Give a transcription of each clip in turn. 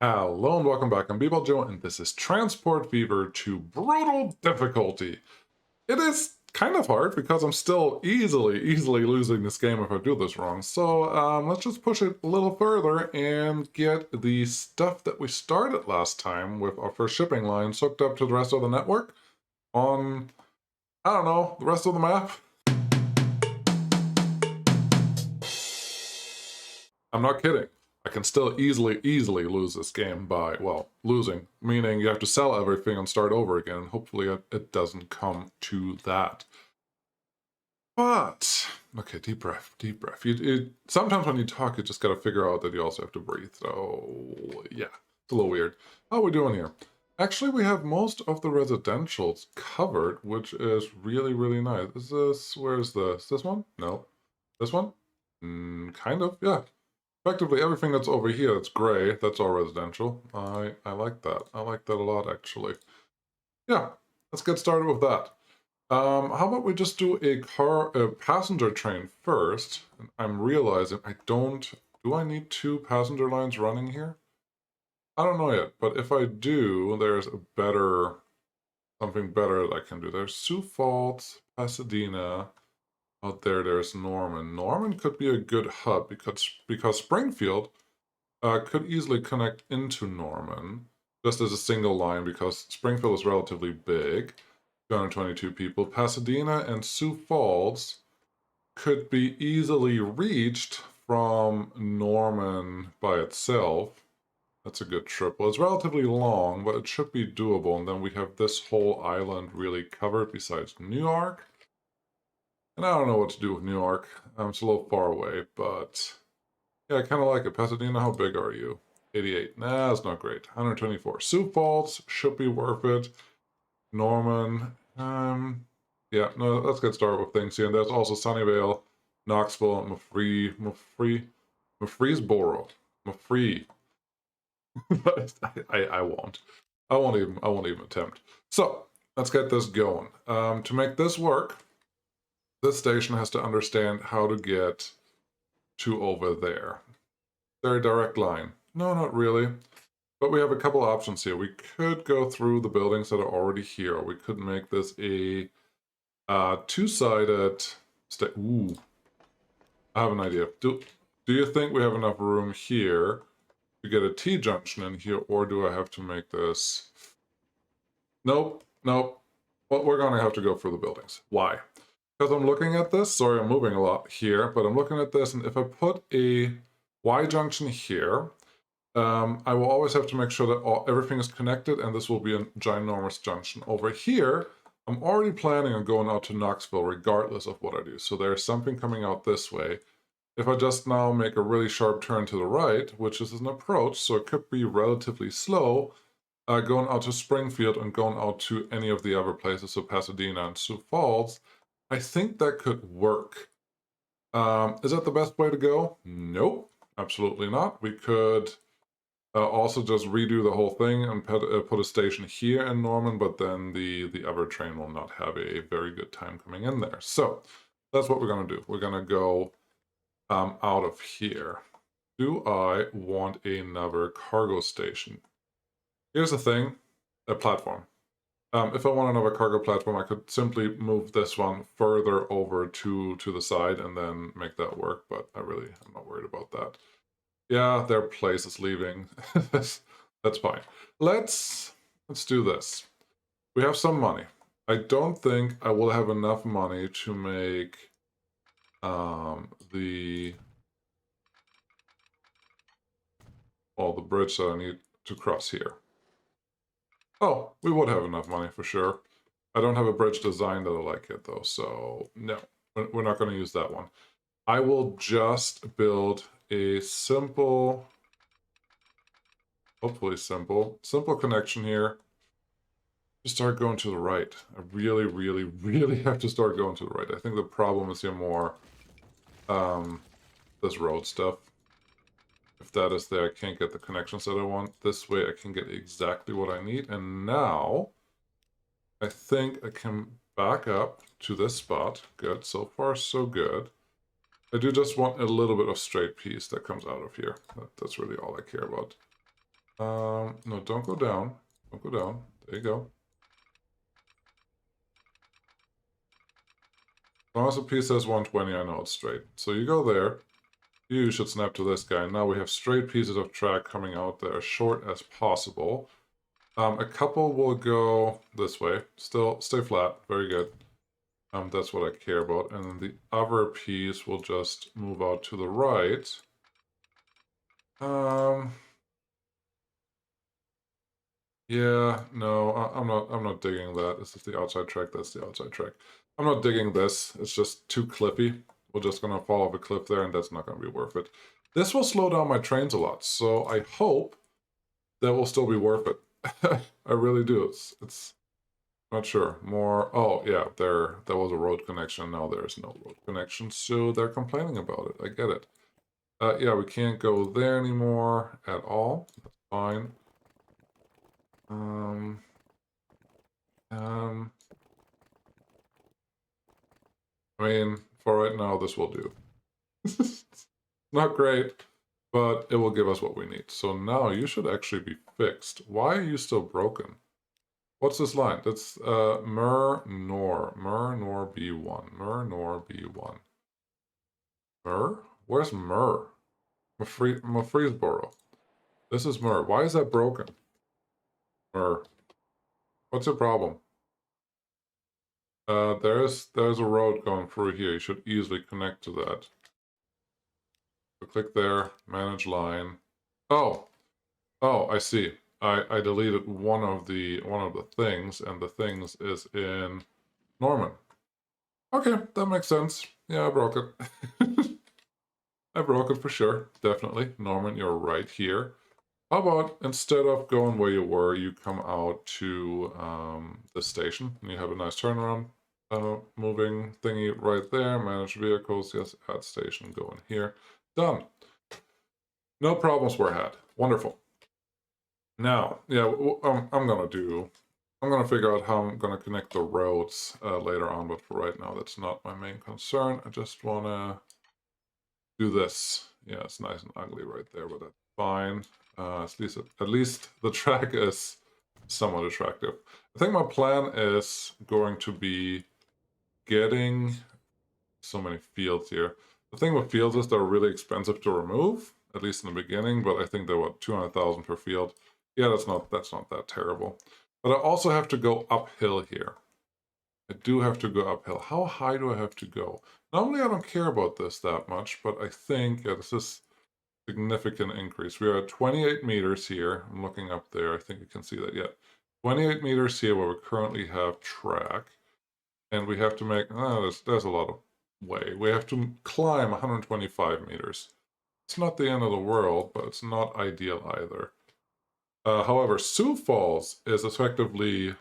Hello and welcome back. I'm Joe, and this is Transport Fever to Brutal Difficulty. It is kind of hard because I'm still easily losing this game if I do this wrong. So let's just push it a little further and get the stuff that we started last time with our first shipping line hooked up to the rest of the network on, I don't know, the rest of the map. I'm not kidding. I can still easily lose this game by, well, losing, meaning you have to sell everything and start over again. Hopefully it doesn't come to that. But, okay, deep breath, deep breath. Sometimes when you talk, you just gotta figure out that you also have to breathe. So, yeah, it's a little weird. How are we doing here? Actually, we have most of the residentials covered, which is really nice. Is this, where's this? This one? No. This one? Kind of, yeah. Effectively, everything that's over here that's gray, that's all residential. I like that. I like that a lot, actually. Yeah, let's get started with that. How about we just do a passenger train first? I'm realizing I don't... Do I need two passenger lines running here? I don't know yet, but if I do, there's something better that I can do. There's Sioux Falls, Pasadena. Out there's Norman. Norman could be a good hub because Springfield could easily connect into Norman just as a single line because Springfield is relatively big, 222 people. Pasadena and Sioux Falls could be easily reached from Norman by itself. That's a good triple. It's relatively long, but it should be doable. And then we have this whole island really covered besides New York. And I don't know what to do with New York. It's a little far away, but yeah, I kind of like it. Pasadena, how big are you? 88. Nah, that's not great. 124. Sioux Falls should be worth it. Norman. Yeah, no, let's get started with things here. And there's also Sunnyvale, Knoxville, Murfreesboro. Murfree. I won't. I won't even attempt. So let's get this going. To make this work, this station has to understand how to get to over there. Very direct line. No, not really. But we have a couple options here. We could go through the buildings that are already here. We could make this a two-sided... Ooh. I have an idea. Do you think we have enough room here to get a T-junction in here, or do I have to make this... Nope. Well, we're going to have to go through the buildings. Why? Because I'm looking at this. Sorry, I'm moving a lot here, but I'm looking at this, and if I put a Y-junction here, I will always have to make sure that everything is connected, and this will be a ginormous junction. Over here, I'm already planning on going out to Knoxville regardless of what I do. So there's something coming out this way. If I just now make a really sharp turn to the right, which is an approach, so it could be relatively slow, going out to Springfield and going out to any of the other places, so Pasadena and Sioux Falls, I think that could work. Is that the best way to go? Nope, absolutely not. We could also just redo the whole thing and put a station here in Norman, but then the other train will not have a very good time coming in there. So that's what we're going to do. We're going to go out of here. Do I want another cargo station? Here's the thing, a platform. If I want another cargo platform, I could simply move this one further over to the side and then make that work, but I'm not worried about that. Yeah, their place is leaving. That's fine. Let's do this. We have some money. I don't think I will have enough money to make the bridge that I need to cross here. Oh, we would have enough money for sure. I don't have a bridge design that I like it though, so no, we're not going to use that one. I will just build a simple, hopefully simple connection here. To start going to the right. I really have to start going to the right. I think the problem is here more this road stuff. If that is there, I can't get the connections that I want. This way I can get exactly what I need. And now I think I can back up to this spot. Good. So far, so good. I do just want a little bit of straight piece that comes out of here. That's really all I care about. No, don't go down. Don't go down. There you go. As long as the piece says 120, I know it's straight. So you go there. You should snap to this guy. Now we have straight pieces of track coming out there, as short as possible. A couple will go this way. Still, stay flat. Very good. That's what I care about. And then the other piece will just move out to the right. Yeah, no, I'm not digging that. This is the outside track, that's the outside track. I'm not digging this. It's just too clippy. We're just gonna fall off a cliff there, and that's not gonna be worth it. This will slow down my trains a lot, so I hope that will still be worth it. I really do. It's not sure. More. Oh yeah, there was a road connection. Now there's no road connection, so they're complaining about it. I get it. Yeah, we can't go there anymore at all. That's fine. Um, I mean, for right now, this will do. Not great, but it will give us what we need. So now you should actually be fixed. Why are you still broken? What's this line? That's Mer Nor B1. Mer Nor B1. Mer? Where's Mer? Murfreesboro. This is Mer. Why is that broken? Mer. What's your problem? There's a road going through here. You should easily connect to that. So click there, manage line. Oh, I see. I deleted one of the things, and the things is in Norman. Okay, that makes sense. Yeah, I broke it. I broke it for sure. Definitely. Norman, you're right here. How about instead of going where you were, you come out to the station and you have a nice turnaround moving thingy right there. Manage vehicles. Yes, add station. Go in here. Done. No problems were had. Wonderful. Now, yeah, I'm gonna figure out how I'm gonna connect the roads later on, but for right now, that's not my main concern. I just wanna do this. Yeah, it's nice and ugly right there, but that's fine. At least the track is somewhat attractive. I think my plan is going to be getting so many fields here. The thing with fields is they're really expensive to remove, at least in the beginning, but I think they're what, 200,000 per field. Yeah, that's not that terrible. But I also have to go uphill here. I do have to go uphill. How high do I have to go? Normally I don't care about this that much, but I think, yeah, this is significant increase. We are at 28 meters here. I'm looking up there. I think you can see that yet. 28 meters here where we currently have track. And we have to make, there's a lot of way. We have to climb 125 meters. It's not the end of the world, but it's not ideal either. However, Sioux Falls is effectively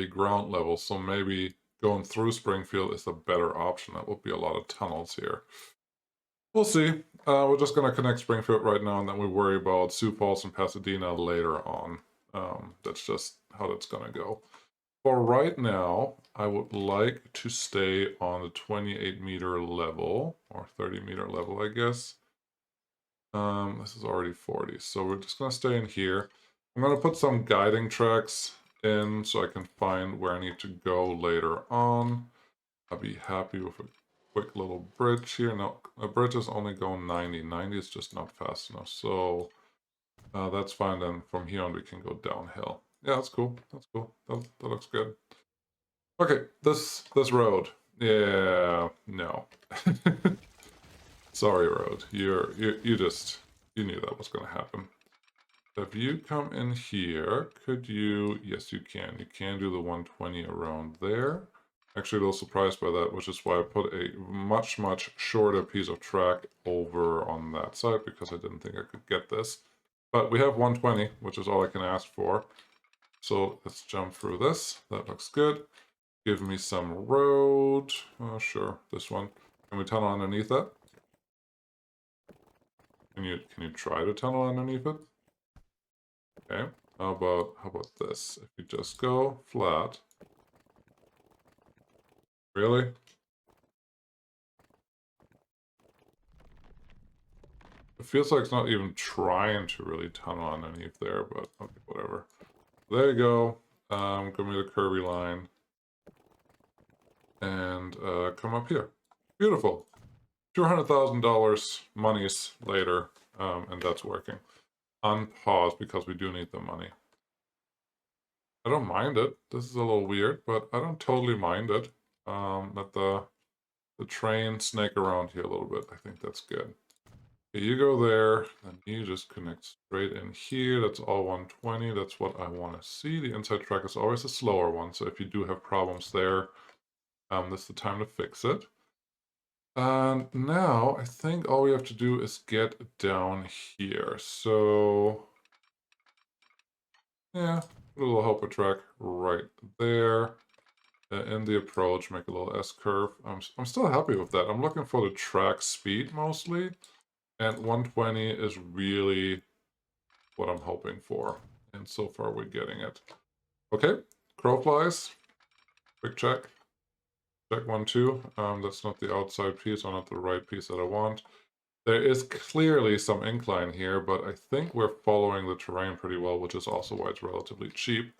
ground level, so maybe going through Springfield is a better option. That would be a lot of tunnels here. We'll see. We're just going to connect Springfield right now, and then we worry about Sioux Falls and Pasadena later on. That's just how that's going to go. For right now, I would like to stay on the 28-meter level, or 30-meter level, I guess. This is already 40, so we're just going to stay in here. I'm going to put some guiding tracks in so I can find where I need to go later on. I'll be happy with a quick little bridge here. No, a bridge is only going 90. 90 is just not fast enough, so that's fine. Then from here on we can go downhill. Yeah, that's cool. That's cool. That looks good. Okay, this road. Yeah, no. Sorry, road. You knew that was gonna happen. If you come in here, could you? Yes, you can. You can do the 120 around there. Actually, a little surprised by that, which is why I put a much shorter piece of track over on that side because I didn't think I could get this. But we have 120, which is all I can ask for. So let's jump through this. That looks good. Give me some road. Oh, sure, this one. Can we tunnel underneath that? Can you try to tunnel underneath it? Okay. How about this? If you just go flat. Really? It feels like it's not even trying to really tunnel underneath there, but okay, whatever. There you go. Give me the curvy line. And come up here. Beautiful. $200,000 monies later, and that's working. Unpause because we do need the money. I don't mind it. This is a little weird, but I don't totally mind it. Let the train snake around here a little bit. I think that's good. Okay, you go there, and you just connect straight in here. That's all 120. That's what I want to see. The inside track is always a slower one, so if you do have problems there, this is the time to fix it. And now I think all we have to do is get down here. So yeah, put a little helper track right there. In the approach, make a little S-curve. I'm still happy with that. I'm looking for the track speed mostly. And 120 is really what I'm hoping for. And so far we're getting it. Okay, crow flies. Quick check. Check 1, 2. That's not the outside piece or not the right piece that I want. There is clearly some incline here, but I think we're following the terrain pretty well, which is also why it's relatively cheap.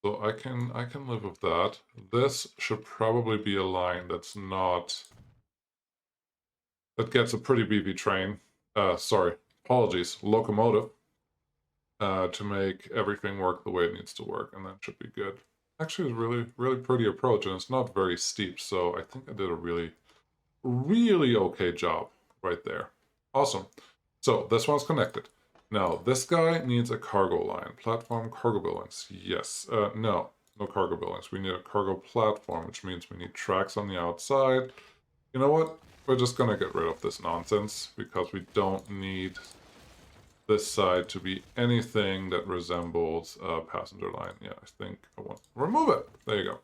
So I can live with that. This should probably be a line that's not... that gets a pretty beefy train. Sorry, apologies, locomotive. To make everything work the way it needs to work, and that should be good. Actually, it's a really, really pretty approach, and it's not very steep, so I think I did a really, really okay job right there. Awesome. So this one's connected. Now, this guy needs a cargo line. Platform cargo buildings. Yes. No cargo buildings. We need a cargo platform, which means we need tracks on the outside. You know what? We're just going to get rid of this nonsense, because we don't need this side to be anything that resembles a passenger line. Yeah, I think I want to remove it. There you go.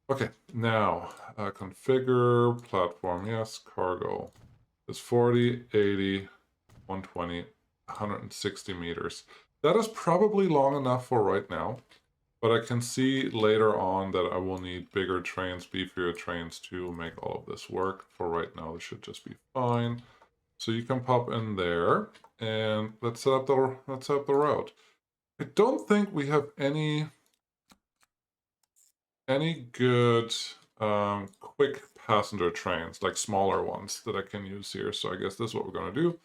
Okay, now configure platform. Yes, cargo. It's 40, 80, 120, 160 meters. That is probably long enough for right now, but I can see later on that I will need bigger trains, beefier trains to make all of this work. For right now, this should just be fine. So you can pop in there, and let's set up the route. I don't think we have any good quick passenger trains, like smaller ones that I can use here. So I guess this is what we're going to do.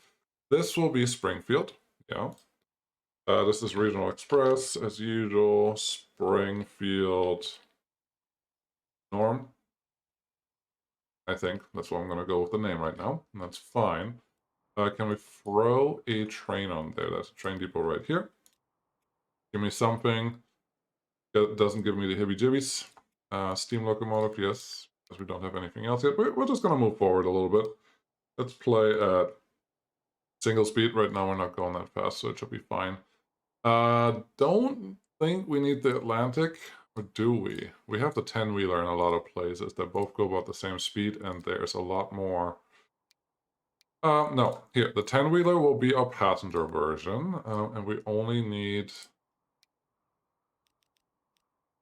This will be Springfield. Yeah. This is Regional Express as usual. Springfield Norm. I think that's what I'm going to go with the name right now, and that's fine. Can we throw a train on there? That's a train depot right here. Give me something that doesn't give me the heebie-jeebies. Steam locomotive, yes, because we don't have anything else yet. We're just going to move forward a little bit. Let's play at single speed. Right now we're not going that fast, so it should be fine. Don't think we need the Atlantic, or do we? We have the 10-wheeler in a lot of places that both go about the same speed, and there's a lot more... no, here, the 10-wheeler will be our passenger version, and we only need...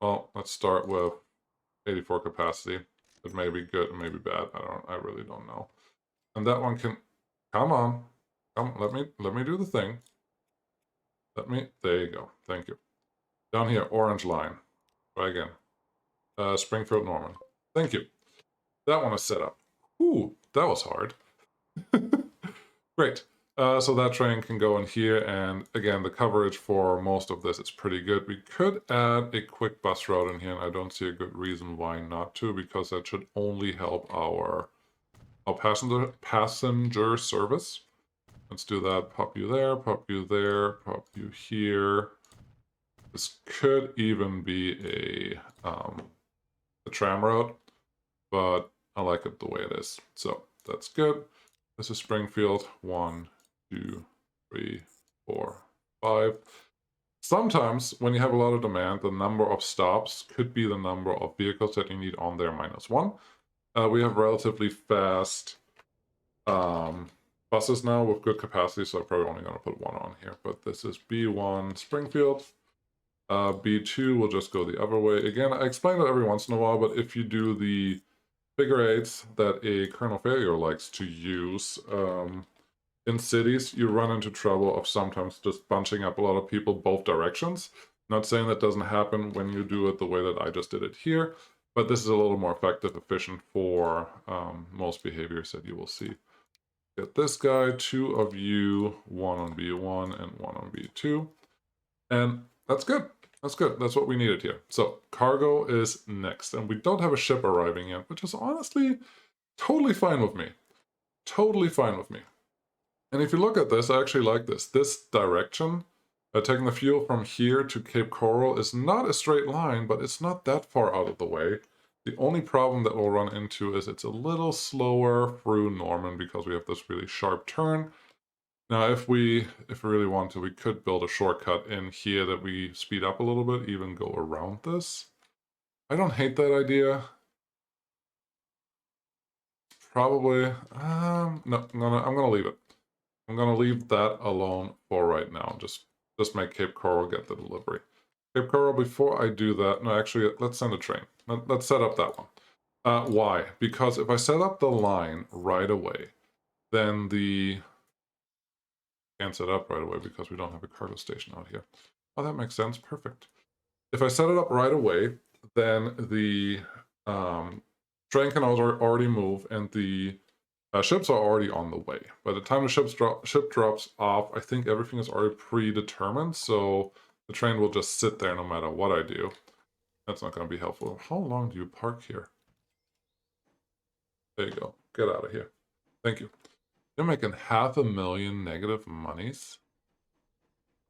Well, let's start with 84 capacity. It may be good, it may be bad. I really don't know. And that one can... Come on. Let me do the thing. There you go. Thank you. Down here, orange line. Try again. Springfield Norman. Thank you. That one is set up. Ooh, that was hard. Great. So that train can go in here, and again, the coverage for most of this is pretty good. We could add a quick bus route in here, and I don't see a good reason why not to, because that should only help our passenger service. Let's do that. Pop you there, pop you there, pop you here. This could even be a tram route, but I like it the way it is. So that's good. This is Springfield. 1, 2, 3, 4, 5. Sometimes when you have a lot of demand, the number of stops could be the number of vehicles that you need on there -1. We have relatively fast buses now with good capacity, so I'm probably only going to put 1 on here. But this is B1 Springfield. B2 will just go the other way. Again, I explain that every once in a while, but if you do the figure eights that a Colonel Failure likes to use, in cities, you run into trouble of sometimes just bunching up a lot of people both directions. Not saying that doesn't happen when you do it the way that I just did it here, but this is a little more effective, efficient for most behaviors that you will see. Get this guy, 2 of you, 1 on B1 and 1 on B2. And that's good. That's good. That's what we needed here. So cargo is next. And we don't have a ship arriving yet, which is honestly totally fine with me. Totally fine with me. And if you look at this, I actually like this. This direction, taking the fuel from here to Cape Coral is not a straight line, but it's not that far out of the way. The only problem that we'll run into is it's a little slower through Norman because we have this really sharp turn. Now, if we really want to, we could build a shortcut in here that we speed up a little bit, even go around this. I don't hate that idea. Probably, no, I'm gonna leave it. I'm gonna leave that alone for right now. Just make Cape Coral get the delivery. Cape Coral, before I do that, no, actually, let's send a train. Let's set up that one. Why? Because if I set up the line right away, then the... Can't set up right away because we don't have a cargo station out here. Oh, that makes sense. Perfect. If I set it up right away, then the train canals are already move and the ships are already on the way. By the time the ship drops off, I think everything is already predetermined, so the train will just sit there no matter what I do. That's not going to be helpful. How long do you park here? There you go. Get out of here. Thank you. You're making $500,000 negative monies?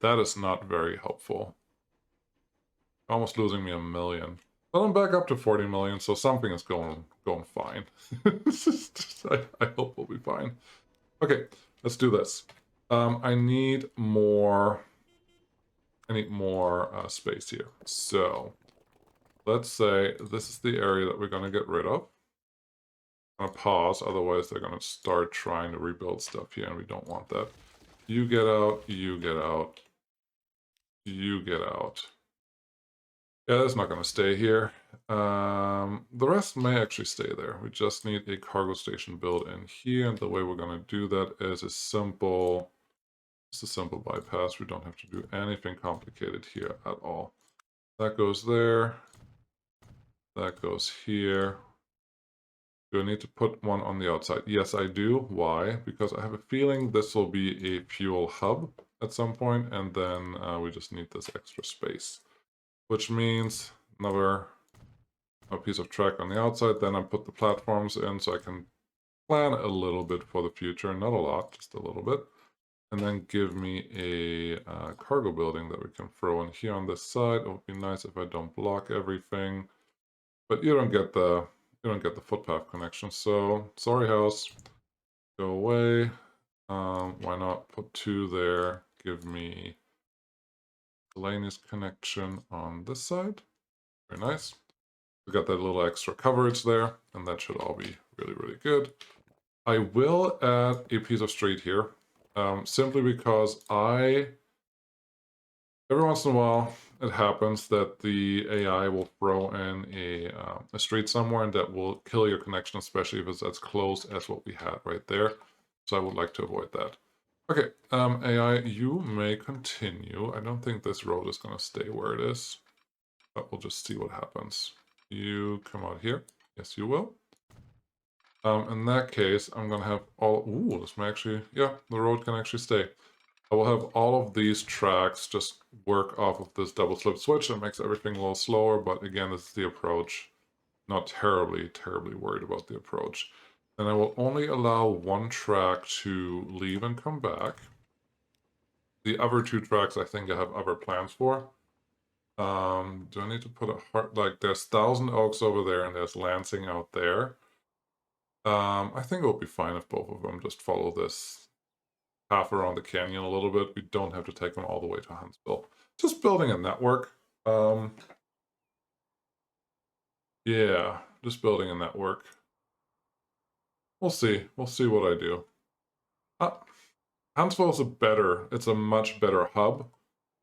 That is not very helpful. Almost losing me $1 million. But I'm back up to 40 million, so something is going fine. I hope we'll be fine. Okay, let's do this. I need more space here. So let's say this is the area that we're gonna get rid of. I'm gonna pause, otherwise they're gonna start trying to rebuild stuff here, and we don't want that. You get out, you get out, you get out. Yeah, that's not going to stay here. The rest may actually stay there. We just need a cargo station built in here, and the way we're going to do that is a simple bypass. We don't have to do anything complicated here at all. That goes there. That goes here. Do I need to put one on the outside? Yes, I do. Why? Because I have a feeling this will be a fuel hub at some point, and then we just need this extra space. Which means another piece of track on the outside. Then I put the platforms in so I can plan a little bit for the future. Not a lot, just a little bit. And then give me a cargo building that we can throw in here on this side. It would be nice if I don't block everything. But you don't get the footpath connection. So sorry, house. Go away. Why not put 2 there? Give me Delaney's connection on this side. Very nice. We got that little extra coverage there, and that should all be really, really good. I will add a piece of street here, simply because every once in a while, it happens that the AI will throw in a street somewhere, and that will kill your connection, especially if it's as close as what we had right there. So I would like to avoid that. Okay, AI, you may continue. I don't think this road is going to stay where it is, but we'll just see what happens. You come out here. Yes, you will. In that case, I'm going to have all... Ooh, this may actually... Yeah, the road can actually stay. I will have all of these tracks just work off of this double slip switch. It makes everything a little slower, but again, this is the approach. Not terribly, terribly worried about the approach. And I will only allow 1 track to leave and come back. The other 2 tracks, I think I have other plans for. Do I need to put a heart... Like, there's Thousand Oaks over there, and there's Lansing out there. I think it'll be fine if both of them just follow this path around the canyon a little bit. We don't have to take them all the way to Huntsville. Just building a network. Yeah, just building a network. We'll see. We'll see what I do. Huntsville is it's a much better hub,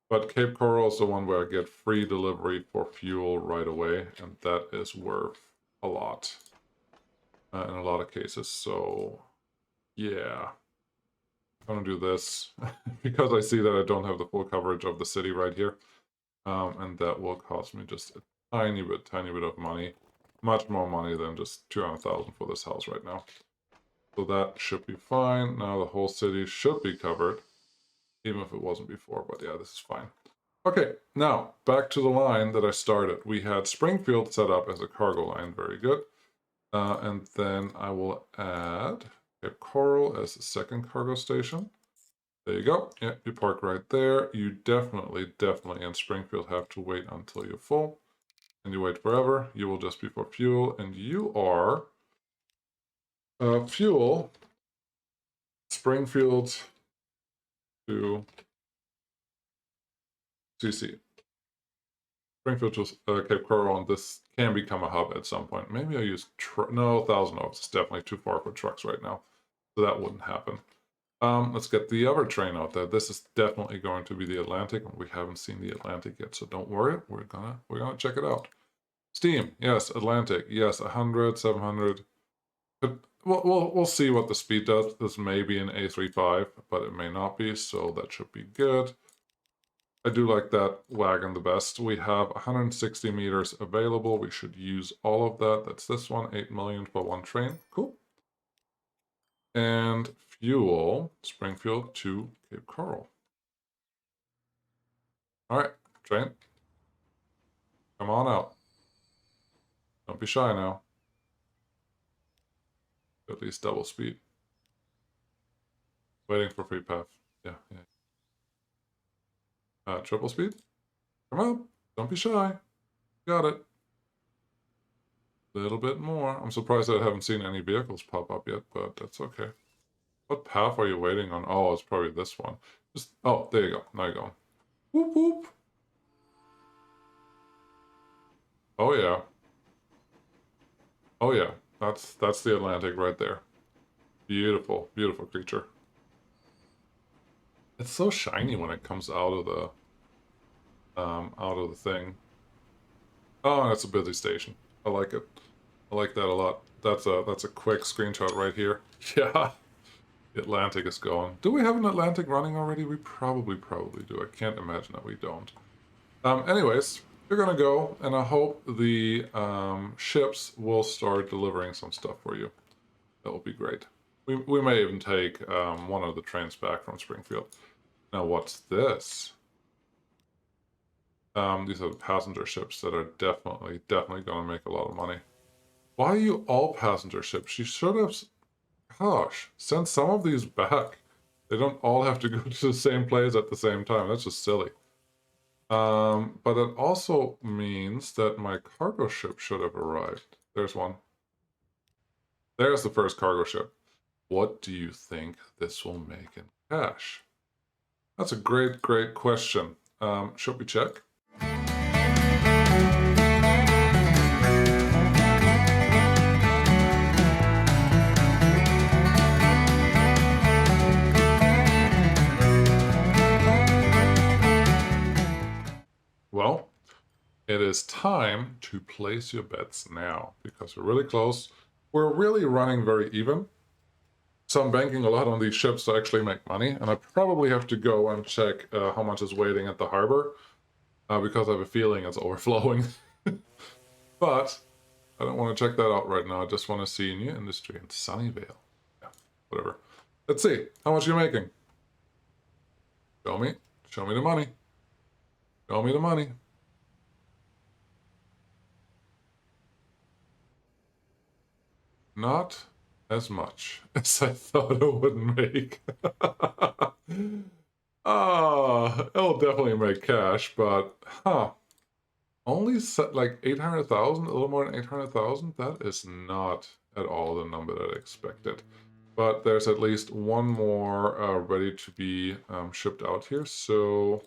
but Cape Coral is the one where I get free delivery for fuel right away, and that is worth a lot in a lot of cases. So, yeah. I'm gonna do this because I see that I don't have the full coverage of the city right here. And that will cost me just a tiny bit of money. Much more money than just 200,000 for this house right now. So that should be fine. Now the whole city should be covered, even if it wasn't before, but yeah, this is fine. Okay, now back to the line that I started. We had Springfield set up as a cargo line, very good. And then I will add Cape Coral as the second cargo station. There you go. Yeah, you park right there. You definitely in Springfield have to wait until you're full. And you wait forever. You will just be for fuel. And you are fuel Springfield to CC. Springfield to Cape Coral, and this can become a hub at some point. Maybe I use no, 1,000 oaks. It's definitely too far for trucks right now, so that wouldn't happen. Let's get the other train out there. This is definitely going to be the Atlantic. We haven't seen the Atlantic yet, so don't worry. We're gonna check it out. Steam, yes. Atlantic, yes. 100, 700. We'll see what the speed does. This may be an A35, but it may not be, so that should be good. I do like that wagon the best. We have 160 meters available. We should use all of that. That's this one, 8 million for one train. Cool. And fuel, Springfield to Cape Coral. All right, train. Come on out. Don't be shy now. At least double speed. Waiting for free path. Yeah. Triple speed? Come on. Don't be shy. Got it. A little bit more. I'm surprised I haven't seen any vehicles pop up yet, but that's okay. What path are you waiting on? Oh, it's probably this one. Oh, there you go. Now you're going. Whoop whoop. Oh yeah. Oh yeah. That's the Atlantic right there. Beautiful, beautiful creature. It's so shiny when it comes out of the thing. Oh, that's a busy station. I like it. I like that a lot. That's a quick screenshot right here. Yeah. The Atlantic is going. Do we have an Atlantic running already? We probably do. I can't imagine that we don't. Anyways, we're gonna go, and I hope the ships will start delivering some stuff for you. That will be great. We may even take one of the trains back from Springfield. Now, what's this? These are the passenger ships that are definitely gonna make a lot of money. Why are you all passenger ships? You should have... Gosh, send some of these back. They don't all have to go to the same place at the same time. That's just silly. But it also means that my cargo ship should have arrived. There's one. There's the first cargo ship. What do you think this will make in cash? That's a great question. Should we check? Well, it is time to place your bets now, because we're really close. We're really running very even. So I'm banking a lot on these ships to actually make money, and I probably have to go and check how much is waiting at the harbor, because I have a feeling it's overflowing. But I don't want to check that out right now. I just want to see new industry in Sunnyvale. Yeah, whatever. Let's see. How much are you making? Show me. Show me the money. Show me the money. Not as much as I thought it would make. It'll definitely make cash, but only set like 800,000, a little more than 800,000. That is not at all the number that I expected. But there's at least one more ready to be shipped out here. So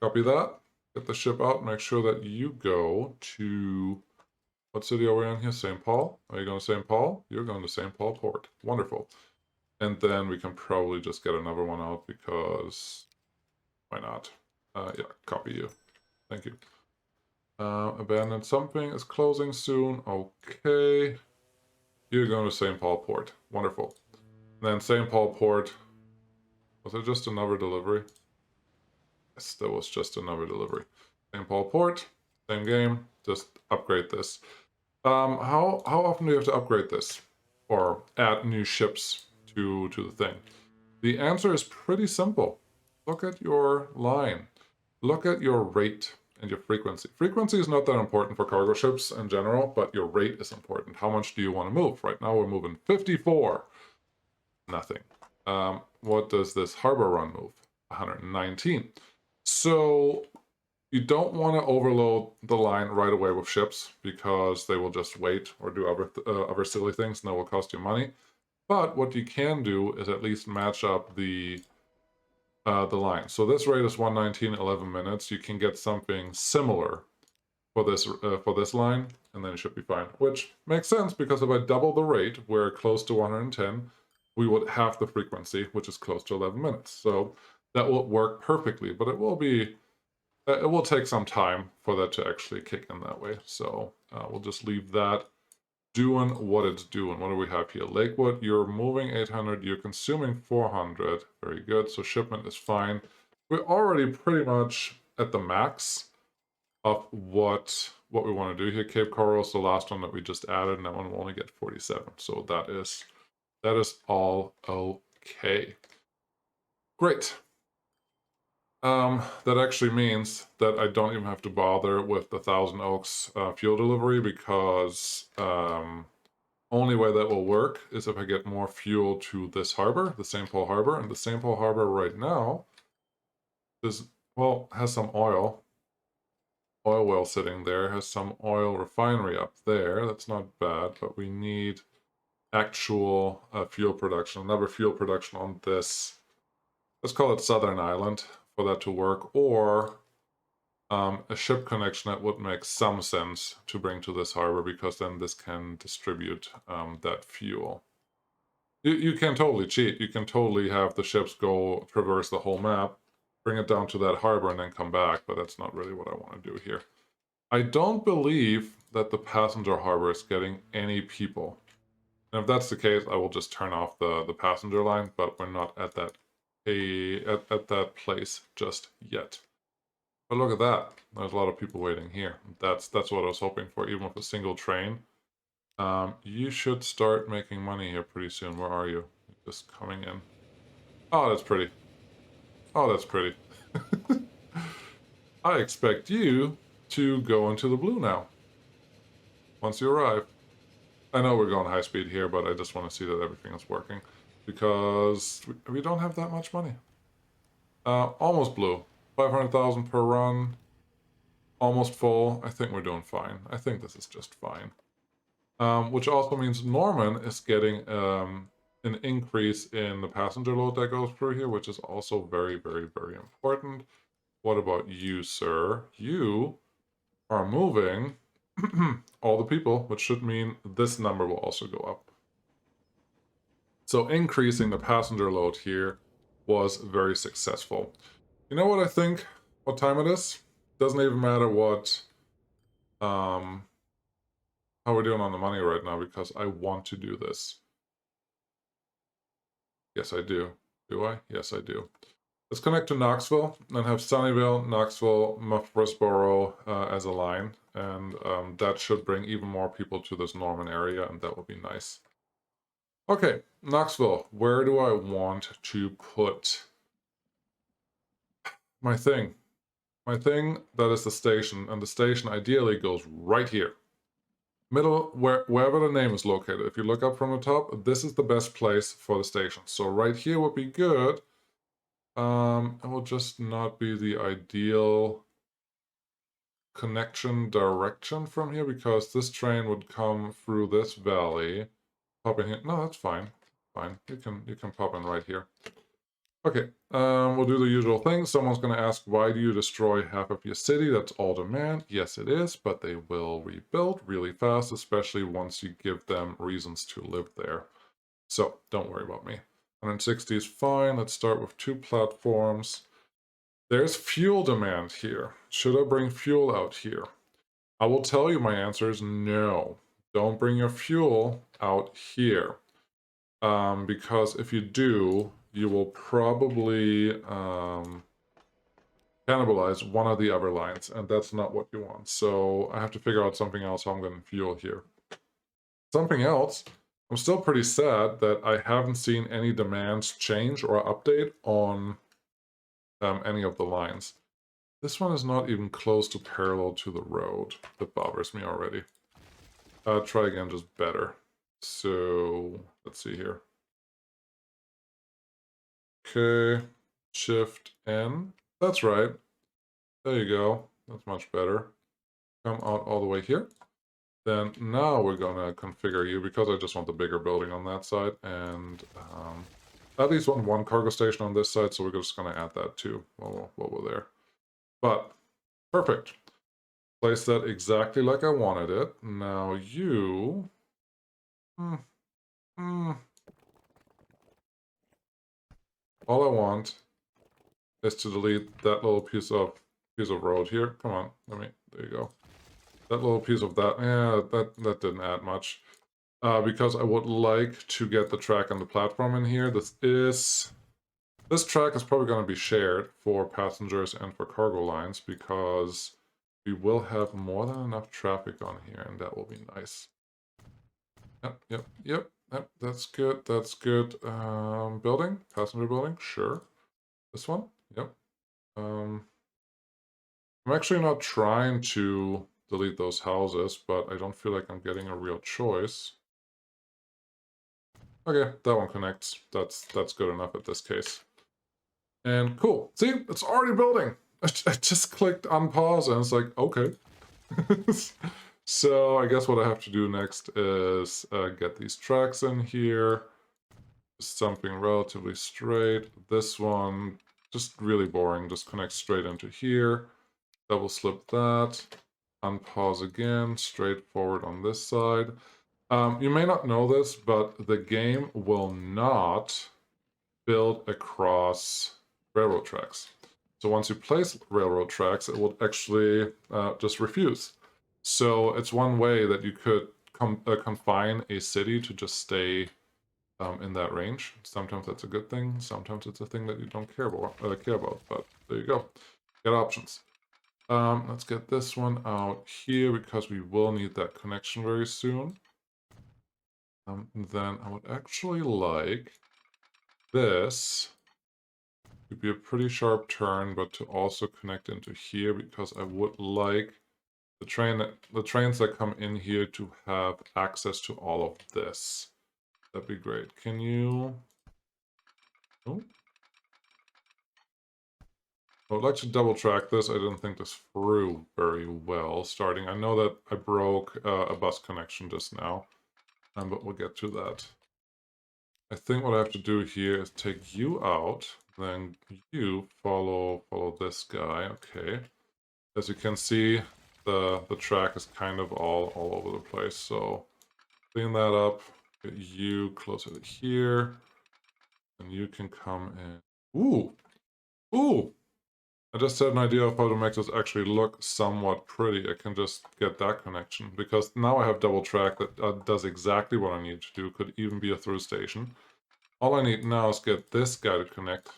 copy that. Get the ship out. Make sure that you go to... What city are we in here? St. Paul? Are you going to St. Paul? You're going to St. Paul Port. Wonderful. And then we can probably just get another one out because... Why not? Yeah, copy you. Thank you. Abandon something is closing soon. Okay. You're going to St. Paul Port. Wonderful. And then St. Paul Port Was it just another delivery? Yes, that was just another delivery. St. Paul Port, same game, just upgrade this. How often do you have to upgrade this? Or add new ships to the thing? The answer is pretty simple. Look at your line. Look at your rate and your frequency. Frequency is not that important for cargo ships in general, but your rate is important. How much do you want to move? Right now we're moving 54. Nothing. What does this harbor run move? 119. So you don't want to overload the line right away with ships because they will just wait or do other silly things and that will cost you money. But what you can do is at least match up the line. So this rate is 119, 11 minutes. You can get something similar for this line, and then it should be fine. Which makes sense because if I double the rate, we're close to 110, we would have the frequency, which is close to 11 minutes. So that will work perfectly, but it will take some time for that to actually kick in that way. So we'll just leave that doing what it's doing. What do we have here? Lakewood, you're moving 800, you're consuming 400. Very good. So shipment is fine. We're already pretty much at the max of what we want to do here. Cape Coral is the last one that we just added, and that one will only get 47. So that is all okay. Great. That actually means that I don't even have to bother with the Thousand Oaks fuel delivery because only way that will work is if I get more fuel to this harbor, the St. Paul Harbor, and the St. Paul Harbor right now has some oil well sitting there, has some oil refinery up there. That's not bad, but we need actual fuel production, another fuel production on this, let's call it Southern Island, for that to work, or a ship connection that would make some sense to bring to this harbor, because then this can distribute that fuel. You can totally cheat. You can totally have the ships go traverse the whole map, bring it down to that harbor, and then come back, but that's not really what I want to do here. I don't believe that the passenger harbor is getting any people. And if that's the case, I will just turn off the passenger line, but we're not at that at that place just yet. But look at that. There's a lot of people waiting here. That's what I was hoping for, even with a single train. You should start making money here pretty soon. Where are you? Just coming in. Oh, that's pretty. Oh, that's pretty. I expect you to go into the blue now. Once you arrive. I know we're going high speed here, but I just want to see that everything is working. Because we don't have that much money. Almost blue. 500,000 per run. Almost full. I think we're doing fine. I think this is just fine. Which also means Norman is getting an increase in the passenger load that goes through here, which is also very, very, very important. What about you, sir? You are moving all the people, which should mean this number will also go up. So increasing the passenger load here was very successful. You know what I think? What time it is? Doesn't even matter what how we're doing on the money right now, because I want to do this. Yes, I do. Do I? Yes, I do. Let's connect to Knoxville and have Sunnyvale, Knoxville, Murfreesboro as a line. And that should bring even more people to this Norman area, and that would be nice. Okay, Knoxville. Where do I want to put my thing? My thing, that is the station. And the station ideally goes right here. Middle, wherever the name is located. If you look up from the top, this is the best place for the station. So right here would be good. It will just not be the ideal connection direction from here, because this train would come through this valley, pop in here. No, that's fine. Fine. You can pop in right here. Okay, we'll do the usual thing. Someone's going to ask, why do you destroy half of your city? That's all demand. Yes, it is, but they will rebuild really fast, especially once you give them reasons to live there. So don't worry about me. 160 is fine. Let's start with 2 platforms. There's fuel demand here. Should I bring fuel out here? I will tell you my answer is no. Don't bring your fuel out here. Because if you do, you will probably cannibalize one of the other lines, and that's not what you want. So I have to figure out something else how I'm going to fuel here. Something else, I'm still pretty sad that I haven't seen any demands change or update on any of the lines. This one is not even close to parallel to the road. That bothers me already. Try again, just better. So, let's see here. Okay, Shift N. That's right. There you go. That's much better. Come out all the way here. Then now we're gonna configure you, because I just want the bigger building on that side, and at least want one cargo station on this side, so we're just gonna add that too while we're there. But, perfect. Place that exactly like I wanted it. Now you... All I want is to delete that little piece of road here. Come on, there you go. That little piece of that, that didn't add much. Because I would like to get the track and the platform in here. This track is probably going to be shared for passengers and for cargo lines, because we will have more than enough traffic on here, and that will be nice. Yep, that's good, building? Passenger building? Sure. This one? Yep. I'm actually not trying to delete those houses, but I don't feel like I'm getting a real choice. Okay, that one connects. That's good enough at this case. And cool. See, it's already building. I just clicked unpause and it's like, okay. So I guess what I have to do next is get these tracks in here. Something relatively straight. This one, just really boring. Just connect straight into here. Double slip that. Unpause again. Straightforward on this side. You may not know this, but the game will not build across railroad tracks. So once you place railroad tracks, it will actually just refuse. So it's one way that you could confine a city to just stay in that range. Sometimes that's a good thing. Sometimes it's a thing that you don't care about. But there you go. Get options. Let's get this one out here, because we will need that connection very soon. Then I would actually like this to be a pretty sharp turn, but to also connect into here, because I would like the trains that come in here to have access to all of this. That'd be great. Can you... Oh. I would like to double track this. I didn't think this through very well starting. I know that I broke a bus connection just now, but we'll get to that. I think what I have to do here is take you out, then you follow this guy. Okay. As you can see, the track is kind of all over the place, so clean that up. Get you closer to here, and you can come in. Ooh! I just had an idea of how to make this actually look somewhat pretty. I can just get that connection, because now I have double track that does exactly what I need to do. Could even be a through station. All I need now is get this guy to connect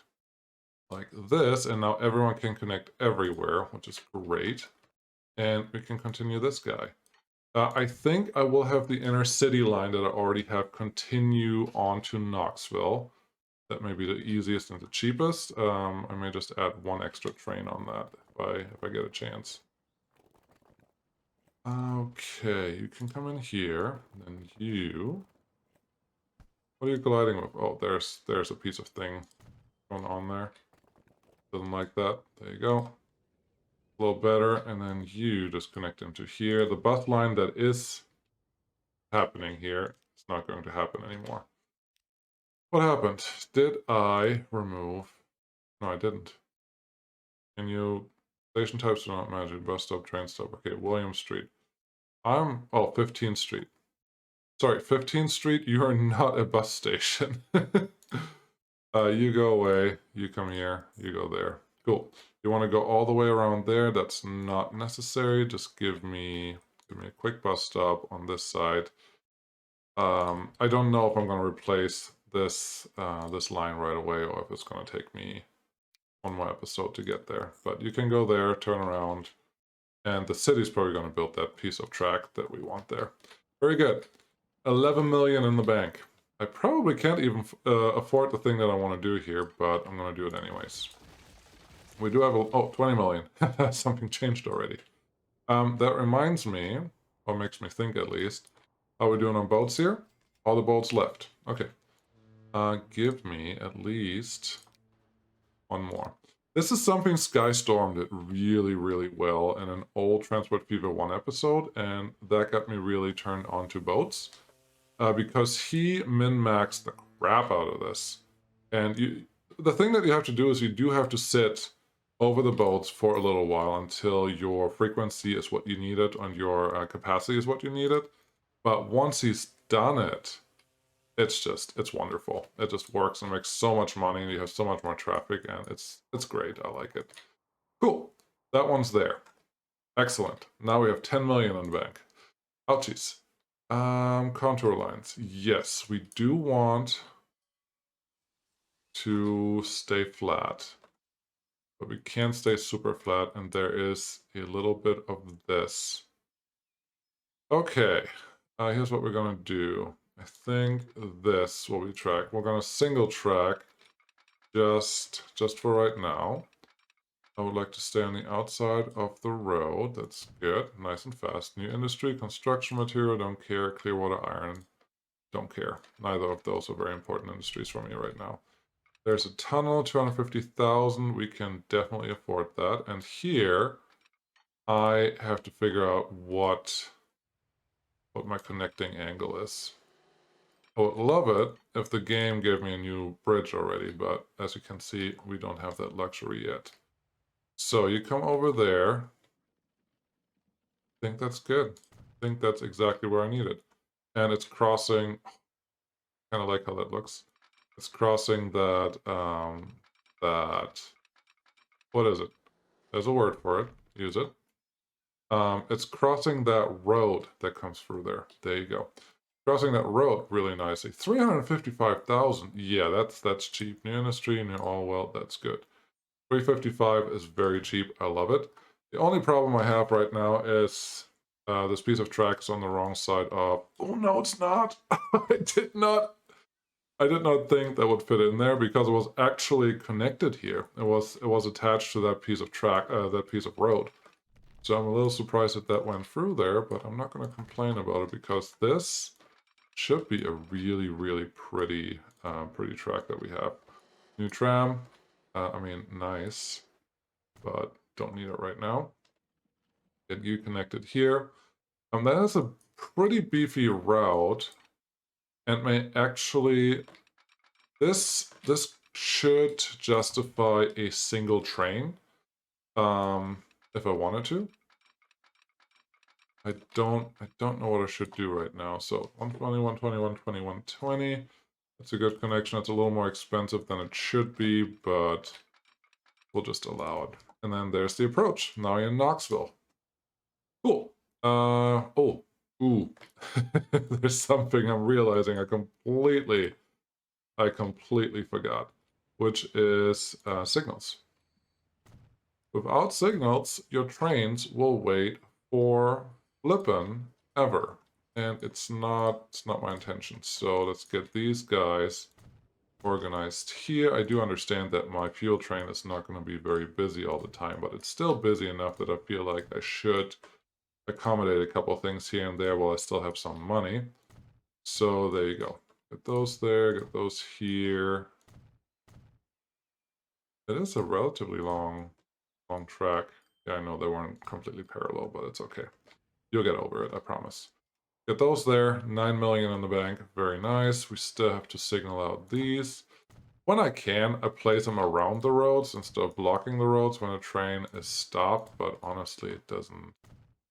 like this, and now everyone can connect everywhere, which is great. And we can continue this guy. I think I will have the inner city line that I already have continue on to Knoxville. That may be the easiest and the cheapest. I may just add one extra train on that if I get a chance. Okay, you can come in here, and you... What are you colliding with? Oh, there's a piece of thing going on there. Doesn't like that. There you go. A little better, and then you just connect into here. The bus line that is happening here is not going to happen anymore. What happened? Did I remove... No, I didn't. Can you... Station types do not match. Bus stop, train stop. Okay, William Street. Oh, 15th Street. Sorry, 15th Street, you are not a bus station. You go away, you come here, you go there. Cool. You want to go all the way around there? That's not necessary. Just give me a quick bus stop on this side. I don't know if I'm going to replace this this line right away, or if it's going to take me one more episode to get there. But you can go there, turn around, and the city's probably going to build that piece of track that we want there. Very good. 11 million in the bank. I probably can't even afford the thing that I want to do here, but I'm going to do it anyways. We do have a... Oh, 20 million. Something changed already. That reminds me, or makes me think at least, how we're doing on boats here? All the boats left. Okay. Give me at least one more. This is something Skystorm did really, really well in an old Transport Fever 1 episode, and that got me really turned on to boats. Because he min-maxed the crap out of this. And the thing that you have to do is you do have to sit over the boats for a little while until your frequency is what you needed and your capacity is what you needed. But once he's done it, it's wonderful. It just works and makes so much money, and you have so much more traffic, and it's great. I like it. Cool. That one's there. Excellent. Now we have 10 million in the bank. Ouchies. Contour lines. Yes, we do want to stay flat, but we can't stay super flat, and there is a little bit of this. Okay, here's what we're gonna do. I think this will be track. We're gonna single track just for right now. I would like to stay on the outside of the road. That's good. Nice and fast. New industry, construction material, don't care. Clearwater iron, don't care. Neither of those are very important industries for me right now. There's a tunnel, 250,000. We can definitely afford that. And here, I have to figure out what my connecting angle is. I would love it if the game gave me a new bridge already, but as you can see, we don't have that luxury yet. So you come over there. I think that's good. I think that's exactly where I need it. And it's crossing, kind of like how that looks. It's crossing that, what is it? There's a word for it. Use it. It's crossing that road that comes through there. There you go. Crossing that road really nicely. 355,000. Yeah, that's cheap. New industry, new all well, that's good. 355 is very cheap. I love it. The only problem I have right now is this piece of track is on the wrong side of... Oh, no, it's not. I did not think that would fit in there because it was actually connected here. It was attached to that piece of track, that piece of road. So I'm a little surprised that that went through there, but I'm not going to complain about it because this should be a really, really pretty track that we have. New tram. I mean, nice, but don't need it right now. Get you connected here. That is a pretty beefy route, and may actually... This should justify a single train, if I wanted to. I don't know what I should do right now. So 120, 120, 120, 120. That's a good connection. It's a little more expensive than it should be, but we'll just allow it. And then there's the approach. Now you're in Knoxville. Cool. Oh, ooh. There's something I'm realizing I completely forgot, which is signals. Without signals, your trains will wait for flippin' ever, and it's not my intention. So let's get these guys organized here. I do understand that my fuel train is not going to be very busy all the time, but it's still busy enough that I feel like I should accommodate a couple things here and there while I still have some money. So there you go. Get those there, get those here. It is a relatively long track. Yeah, I know they weren't completely parallel, but it's okay. You'll get over it, I promise. Get those there. 9 million in the bank. Very nice. We still have to signal out these. When I can, I place them around the roads instead of blocking the roads when a train is stopped, but honestly, it doesn't.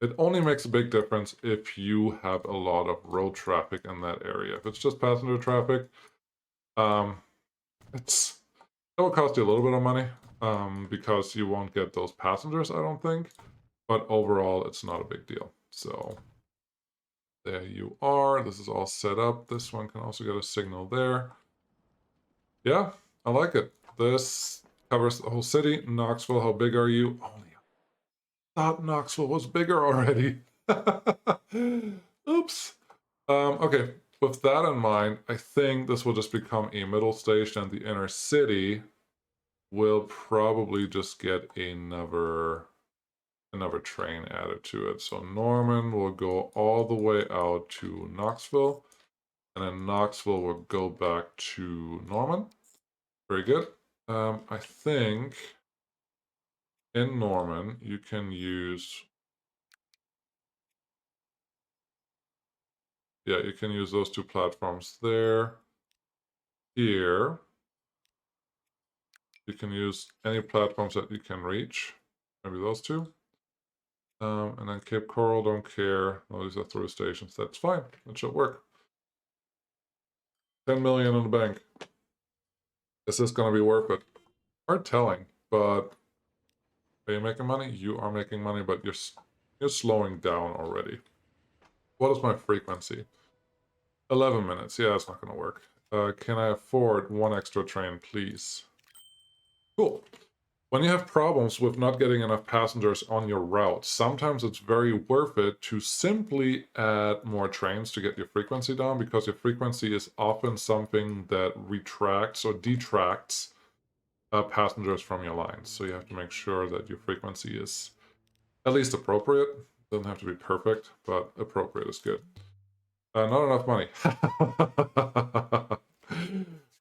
It only makes a big difference if you have a lot of road traffic in that area. If it's just passenger traffic, it will cost you a little bit of money, because you won't get those passengers, I don't think. But overall, it's not a big deal. So there you are. This is all set up. This one can also get a signal there. Yeah, I like it. This covers the whole city. Knoxville, how big are you? Only thought Knoxville was bigger already. Oops. Okay, with that in mind, I think this will just become a middle station, and the inner city will probably just get another train added to it. So Norman will go all the way out to Knoxville, and then Knoxville will go back to Norman. Very good. I think in Norman you can use, yeah, you can use those two platforms there. Here, you can use any platforms that you can reach. Maybe those two. And then Cape Coral, don't care. No, these are through stations. That's fine. That should work. 10 million in the bank. Is this going to be worth it? Hard telling, but are you making money? You are making money, but you're slowing down already. What is my frequency? 11 minutes. Yeah, it's not going to work. Can I afford one extra train, please? Cool. When you have problems with not getting enough passengers on your route, sometimes it's very worth it to simply add more trains to get your frequency down, because your frequency is often something that retracts or detracts passengers from your lines. So you have to make sure that your frequency is at least appropriate. Doesn't have to be perfect, but appropriate is good. Not enough money.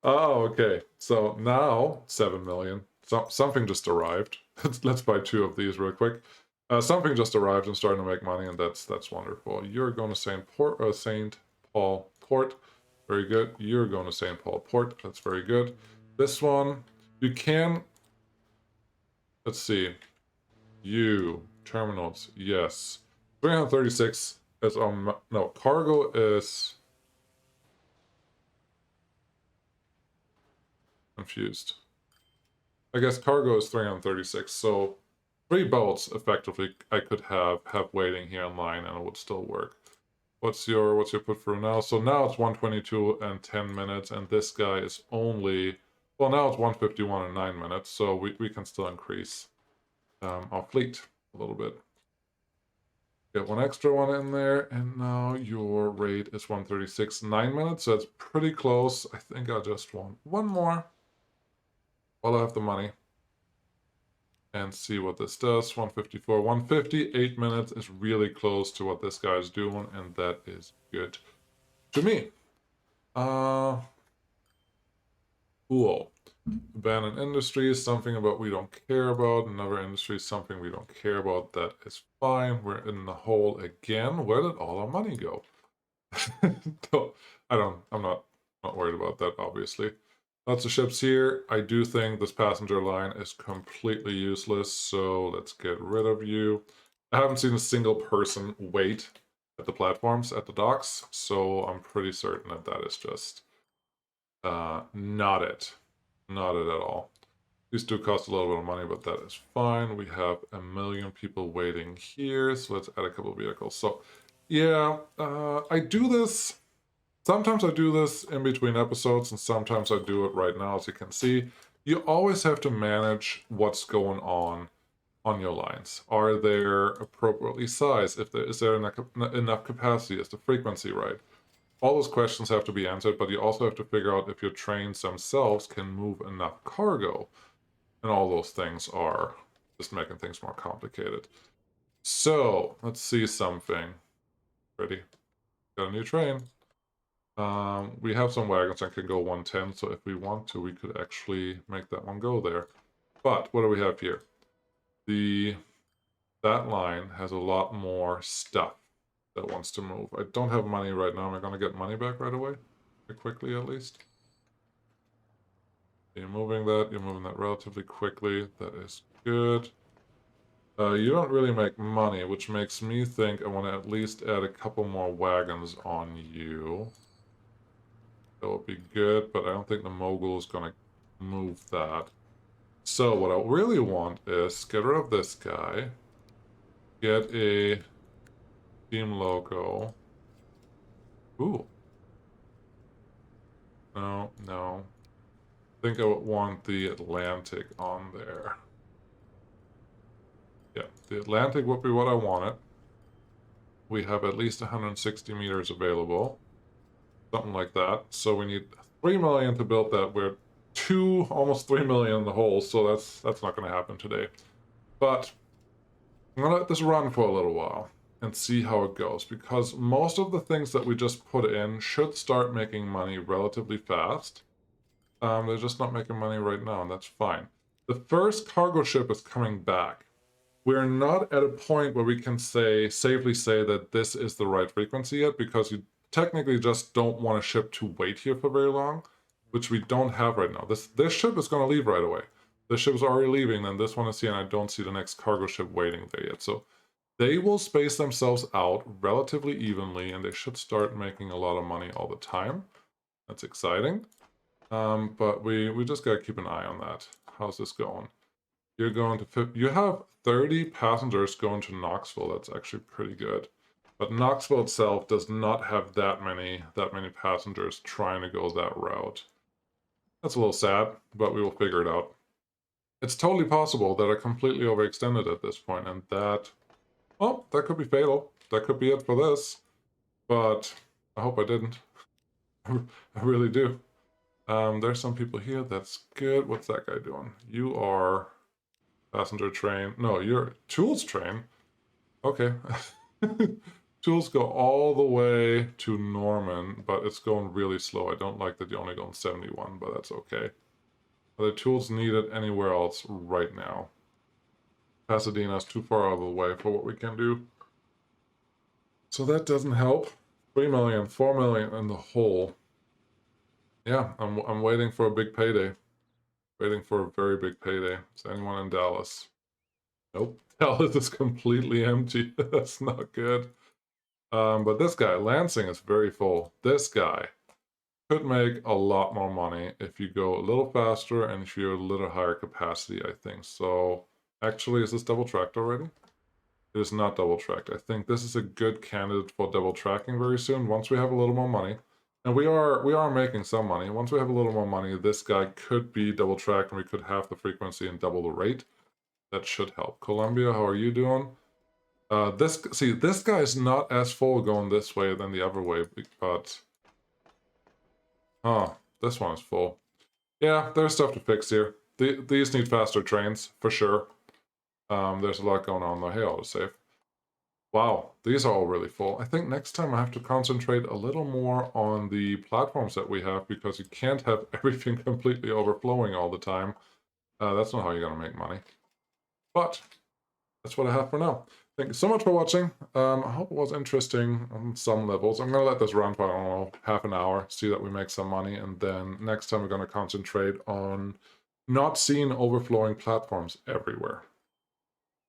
Oh, okay. So now 7 million. Something just arrived. Let's buy 2 of these real quick. Something just arrived and starting to make money, and that's wonderful. You're going to St. Paul Port. Very good. You're going to St. Paul Port. That's very good. This one, you can. Let's see. You terminals. Yes. 336 is on. No, cargo is confused. I guess cargo is 336, so 3 boats effectively I could have waiting here in line and it would still work. What's your put through now? So now it's 122 and 10 minutes, and this guy is only, well, now it's 151 and 9 minutes, so we can still increase our fleet a little bit. Get one extra one in there, and now your rate is 136, 9 minutes, so it's pretty close. I think I just want one more while I have the money. And see what this does. 154, 158 minutes is really close to what this guy is doing, and that is good to me. Cool. Abandoned industry is something about we don't care about. Another industry is something we don't care about. That is fine. We're in the hole again. Where did all our money go? No, I'm not worried about that, obviously. Lots of ships here. I do think this passenger line is completely useless, so let's get rid of you. I haven't seen a single person wait at the platforms at the docks, so I'm pretty certain that that is just not it. Not it at all. These do cost a little bit of money, but that is fine. We have 1 million people waiting here, so let's add a couple of vehicles. So, yeah, I do this. Sometimes I do this in between episodes, and sometimes I do it right now, as you can see. You always have to manage what's going on your lines. Are they appropriately sized? Is there enough capacity? Is the frequency right? All those questions have to be answered, but you also have to figure out if your trains themselves can move enough cargo. And all those things are just making things more complicated. So, let's see something. Ready? Got a new train. We have some wagons that can go 110, so if we want to, we could actually make that one go there. But what do we have here? That line has a lot more stuff that wants to move. I don't have money right now. Am I going to get money back right away? Quickly, at least. You're moving that relatively quickly. That is good. You don't really make money, which makes me think I want to at least add a couple more wagons on you. That would be good, but I don't think the mogul is going to move that. So what I really want is get rid of this guy. Get a team logo. Ooh. No, no. think I would want the Atlantic on there. Yeah, the Atlantic would be what I wanted. We have at least 160 meters available. Something like that. So we need 3 million to build that. We're almost 3 million in the hole, so that's not going to happen today. But I'm going to let this run for a little while and see how it goes, because most of the things that we just put in should start making money relatively fast. They're just not making money right now, and that's fine. The first cargo ship is coming back. We're not at a point where we can safely say that this is the right frequency yet, because you technically just don't want a ship to wait here for very long, which we don't have right now. This ship is going to leave right away. This ship is already leaving, and this one is here, and I don't see the next cargo ship waiting there yet. So they will space themselves out relatively evenly, and they should start making a lot of money all the time. That's exciting. But we just gotta keep an eye on that. How's this going? You're going to you have 30 passengers going to Knoxville. That's actually pretty good. But Knoxville itself does not have that many passengers trying to go that route. That's a little sad, but we will figure it out. It's totally possible that I completely overextended at this point, and that, well, that could be fatal. That could be it for this. But I hope I didn't. I really do. There's some people here. That's good. What's that guy doing? You are passenger train. No, you're tools train. Okay. Tools go all the way to Norman, but it's going really slow. I don't like that you're only going 71, but that's okay. Are the tools needed anywhere else right now? Pasadena's too far out of the way for what we can do. So that doesn't help. 3 million, 4 million in the hole. Yeah, I'm waiting for a big payday. Waiting for a very big payday. Is anyone in Dallas? Nope. Dallas is completely empty. That's not good. But this guy, Lansing, is very full. This guy could make a lot more money if you go a little faster and if you're a little higher capacity, I think. So, actually, is this double tracked already? It is not double tracked. I think this is a good candidate for double tracking very soon, once we have a little more money. And we are making some money. Once we have a little more money, this guy could be double tracked and we could have the frequency and double the rate. That should help. Columbia, how are you doing? This guy is not as full going this way than the other way, but this one is full. Yeah, there's stuff to fix here. These need faster trains for sure. There's a lot going on though. Hey, autosave. Wow, these are all really full. I think next time I have to concentrate a little more on the platforms that we have, because you can't have everything completely overflowing all the time. That's not how you're gonna make money. But that's what I have for now. Thank you so much for watching. I hope it was interesting on some levels. I'm going to let this run for, I don't know, half an hour, see that we make some money, and then next time we're going to concentrate on not seeing overflowing platforms everywhere.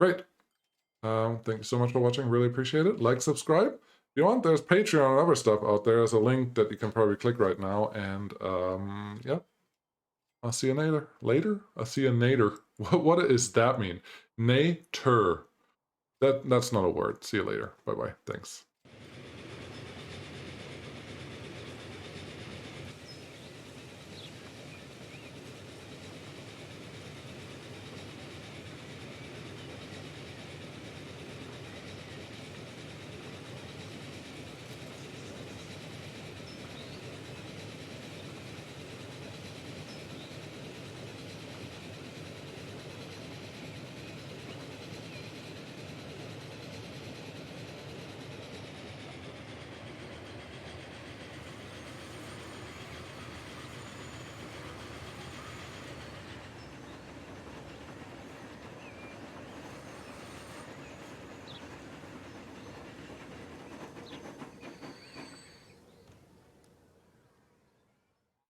Great. Thank you so much for watching. Really appreciate it. Like, subscribe. If you want, there's Patreon and other stuff out there. There's a link that you can probably click right now. And, yeah. I'll see you later. Later? I'll see you later. What does that mean? Nater. That's not a word. See you later. Bye-bye. Thanks.